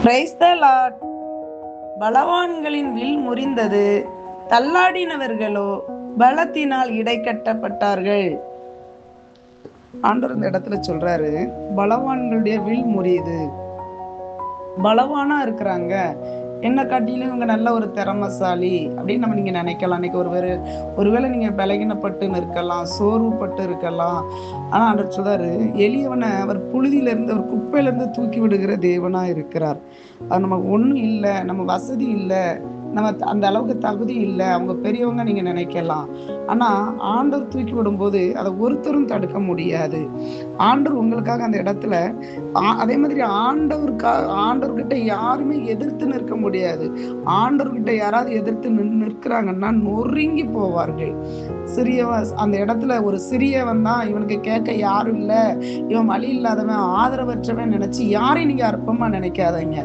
Price the Lord. பலவான்களின் வில் முறிந்தது, தள்ளாடினவர்களோ பலத்தினால் இடைக்கட்டப்பட்டார்கள். ஆண்டவர் இந்த இடத்துல சொல்றாரு, பலவான்களுடைய வில் முறியுது. பலவானா இருக்கிறாங்க, என்ன காட்டிலும் இவங்க நல்ல ஒரு திறமசாலி அப்படின்னு நம்ம நீங்க நினைக்கலாம். அன்னைக்கு ஒருவேளை நீங்க பலகீனப்பட்டு இருக்கலாம், சோர்வுப்பட்டு இருக்கலாம். ஆனா ஆண்டவர் சொல்றாரு, எளியவனை அவர் புழுதியில இருந்து, அவர் குப்பையில இருந்து தூக்கி விடுகிற தேவனா இருக்கிறார். அது நமக்கு ஒண்ணும் இல்லை, நம்ம வசதி இல்லை, நம்ம அந்த அளவுக்கு தகுதி இல்லை, அவங்க பெரியவங்க நீங்க நினைக்கலாம். ஆனா ஆண்டவர் தூக்கி விடும்போது அதை ஒருத்தரும் தடுக்க முடியாது. ஆண்டவர் உங்களுக்காக அந்த இடத்துல அதே மாதிரி ஆண்டவர்கிட்ட யாருமே எதிர்த்து நிற்க முடியாது. ஆண்டவர்கிட்ட யாராவது எதிர்த்து நிற்கிறாங்கன்னா நொறுங்கி போவார்கள். அந்த இடத்துல ஒரு சிறியவன் தான், இவனுக்கு கேட்க யாரும் இல்ல, இவன் வழி இல்லாதவன், ஆதரவற்றவன் நினைச்சு யாரையும் நீங்க அற்பமா நினைக்காதீங்க.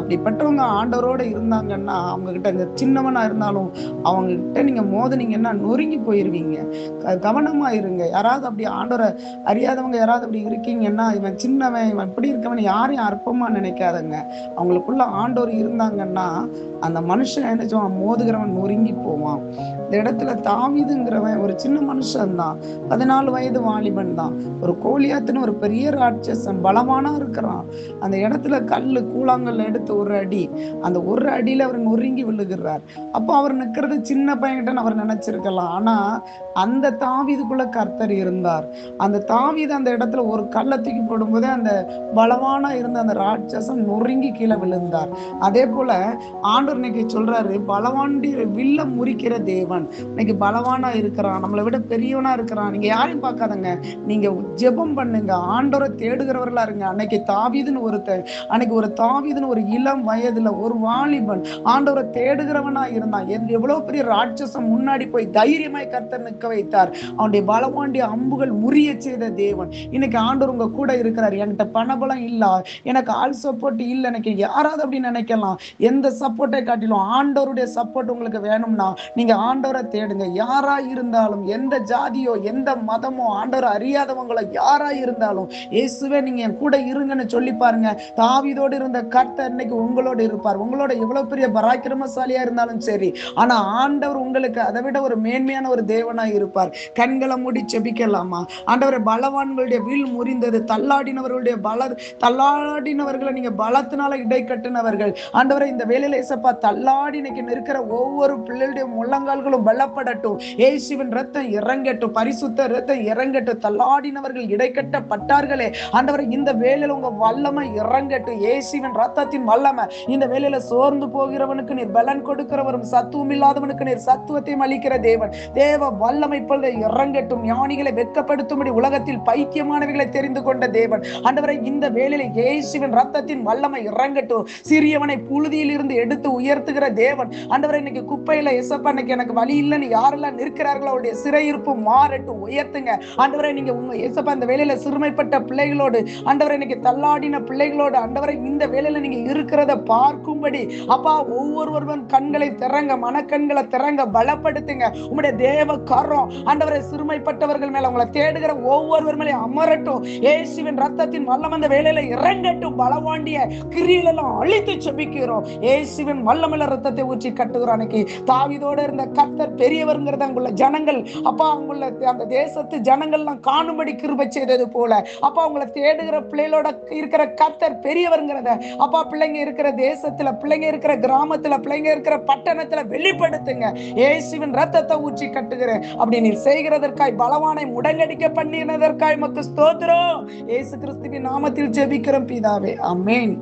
அப்படிப்பட்டவங்க ஆண்டவரோட இருந்தாங்கன்னா, அவங்க கிட்ட இந்த சின்னவனா இருந்தாலும் அவங்க கிட்ட நீங்க மோதினீங்கன்னா நொறுங்கி போயிருவீங்க. கவனமா இருங்க. யாராவது அப்படி ஆண்டவரை அறியாதவங்க யாராவது அப்படி இருக்கீங்கன்னா, இவன் சின்னவன், இவன் இப்படி இருக்கவன், யாரையும் அற்பமா நினைக்காதங்க. அவங்களுக்குள்ள ஆண்டவர் இருந்தாங்கன்னா அந்த மனுஷன் என்ன செய்வான், மோதுகிறவன் நொறுங்கி போவான். இந்த இடத்துல தாவீதுங்கிறவன் ஒரு சின்ன மனுஷன் தான், 14 வயது வாலிபன் தான். ஒரு கோலியாத்துன்னு ஒரு பெரிய ராட்சசன், பலமானா இருக்கிறான். அந்த இடத்துல கூழாங்கல்ல எடுத்து ஒரு அடி, அந்த ஒரு அடியில அவர் நொறுங்கி விழுகிறார். அப்போ அவர் நிற்கிறது சின்ன பையன்கிட்ட அவர் நினைச்சிருக்கலாம். ஆனா அந்த தாவீதுக்குள்ள கர்த்தர் இருந்தார். அந்த தாவீது அந்த இடத்துல ஒரு கல்லை தூக்கி போடும்போதே அந்த பலவானா இருந்த அந்த ராட்சசன் நொறுங்கி கீழே விழுந்தார். அதே போல ஆண்டவர் இன்னைக்கு சொல்றாரு, பலவாண்டி வில்ல முறிக்கிற தேவன். இன்னைக்கு பலவானா இருக்கிறான், நம்மளை விட பெரியவனா இருக்கிறான். நீங்க யாரையும் பார்க்காதங்க, நீங்க ஜெபம் பண்ணுங்க, ஆண்டவரை தேடுகிறவர்களா இருங்க. அன்னைக்கு தாவீதுன்னு ஒரு இளம் வயதுல ஒரு வாலிபன் ஆண்டவரை தேடுகிறவனா இருந்தான். எவ்வளவு பெரிய ராட்சசம் முன்னாடி போய் தைரியமாய் கர்த்தர் நிற்க வைத்தார். அவனுடைய பலவாண்டிய அம்புகள் முறிய செய்த தேவன். இன்னைக்கு ஆண்டவர் உங்க கூட இருக்கிறார். என்கிட்ட பணபலம் இல்ல, எனக்கு ஆள் சப்போர்ட் இல்ல, எனக்கு யாராவது அப்படின்னு நினைக்கலாம். எந்த சப்போர்ட்டை காட்டிலும் ஆண்டவருடைய சப்போர்ட் உங்களுக்கு வேணும்னா நீங்க ஆண்டவரை தேடுங்க. யாரா இருந்தாலும், எந்த ஜாதியோ எந்த மதமோ, ஆண்டவரை அறியாதவங்களோ யாரா இருந்தாலும், இயேசுவே நீங்க என் கூட இருங்கன்னு சொல்லி பாருங்க. தாவீதோடு இருந்த கர்த்தர் இன்னைக்கு உங்களோடு இருப்பார். உங்களோட எவ்வளவு பெரிய பராக்கிரமசாலியா இருந்தாலும் சரி, ஆனா ஆண்டவர் உங்களுக்கு அதை விட ஒரு மேன்மையான ஒரு தேவனா இருப்பார். கண்களை மூடி செபிக்கலாமா? ஆண்டவரை, பலவான்களுடைய வில் முறிந்தது, தள்ளாடினவர்களை நீங்க பலத்தினால இடை கட்டினவர்கள். ஆண்டவரை, இந்த வேலையில ஏசப்பா தள்ளாடி இன்னைக்கு நிற்கிற ஒவ்வொரு பிள்ளைகளுடைய முழங்கால்களும் பலப்படட்டும். இயேசுவின் ரத்தம் இறங்கட்டும், பரிசுத்த ரத்தம் இறங்கட்டும். தள்ளாடினவர்கள் இடைக்கட்டப்பட்டார்களே, ஆண்டவரை, இந்த வேலையில உங்க வல்லமை இறங்கட்டும். இயேசுவின் ரத்தத்தின் வல்லமை இந்த வேலையில சோர்ந்து போகிறவனுக்கு நீர் பலன் கொடுக்கிறவரும், சத்துவம் இல்லாதவனுக்கு நீர் சத்துவத்தையும் அளிக்கிற தேவன். தேவ வல்லமை இப்பொழுது இறங்கட்டும். ஞானிகளை வெட்கப்படுத்தும்படி உலகத்தில் பைத்தியமானவைகளை தெரிந்து கொண்ட தேவன். ஆண்டவரை, இந்த வேலையில இயேசுவின் ரத்தத்தின் வல்லமை இறங்கட்டும். சிறியவனை புழுதியில் இருந்து எடுத்து உயர்த்துகிற தேவன். ஆண்டவரை, இன்னைக்கு குப்பையில எசப்பா இன்னைக்கு எனக்கு வழி இல்லைன்னு யாரெல்லாம் நிற்கிறார்களோ அவருடைய சிறையிருப்பு மாறட்டும், உயர்த்துங்க. ஆண்டவரை, நீங்க உங்க எசப்பா இந்த வேலையில சிறுமைப்பட்ட பிள்ளைகளோடு, ஆண்டவரை இன்னைக்கு தள்ளாடின பிள்ளைகளோடு, ஆண்டவரை இந்த வேலையில நீங்க இருக்கிறத பார்க்கும்படி அப்பா ஒவ்வொருவரும் கண்களை திறங்க, மனக்கண்களை திறங்க, பலப்படுத்துங்க. உங்களுடைய தேவ கரம் ஆண்டவரை சிறுமைப்பட்டவர்கள் மேல, உங்களை தேடுகிற ஒவ்வொருவர் மேலே அமரட்டும். இயேசுவின் ரத்தத்தின் வல்லம் அந்த வேலையில இறங்கட்டும். பலவாண்டிய கிரியையெல்லாம் அழித்து செபிக்கிறோம். இயேசுவின் வல்லமையுள்ள ரத்தத்தை ஊற்றி கட்டுகிறோம். அன்னைக்கு தாவீதோட இருந்த கர்த்தர் பெரியவர்ங்கிறத அங்குள்ள ஜனங்கள், அப்பா அங்குள்ள அந்த தேசத்து ஜனங்கள்லாம் காணும்படி கிருபை செய்தது போல, அப்பா உங்களை தேடுகிற பிள்ளைகளோட இருக்கிற கர்த்தர் பெரியவர்ங்கிறத அப்பா பிள்ளைங்க இருக்கிற தேசத்துல, பிள்ளைங்க இருக்கிற கிராமத்துல, பிள்ளைங்க இருக்கிற பட்டணத்துல வெளிப்படுத்துங்க. இயேசுவின் ரத்தத்தை ஊற்றி கட்டுகிறேன். அப்படி நீ செய்கிறதற்காய், பலவானை முடங்கடிக்க பண்ணினதற்காய் மக்கு ஸ்தோத்திரம். இயேசு கிறிஸ்துவின் நாமத்தில் ஜெபிக்கிறோம் பிதாவே, ஆமென்.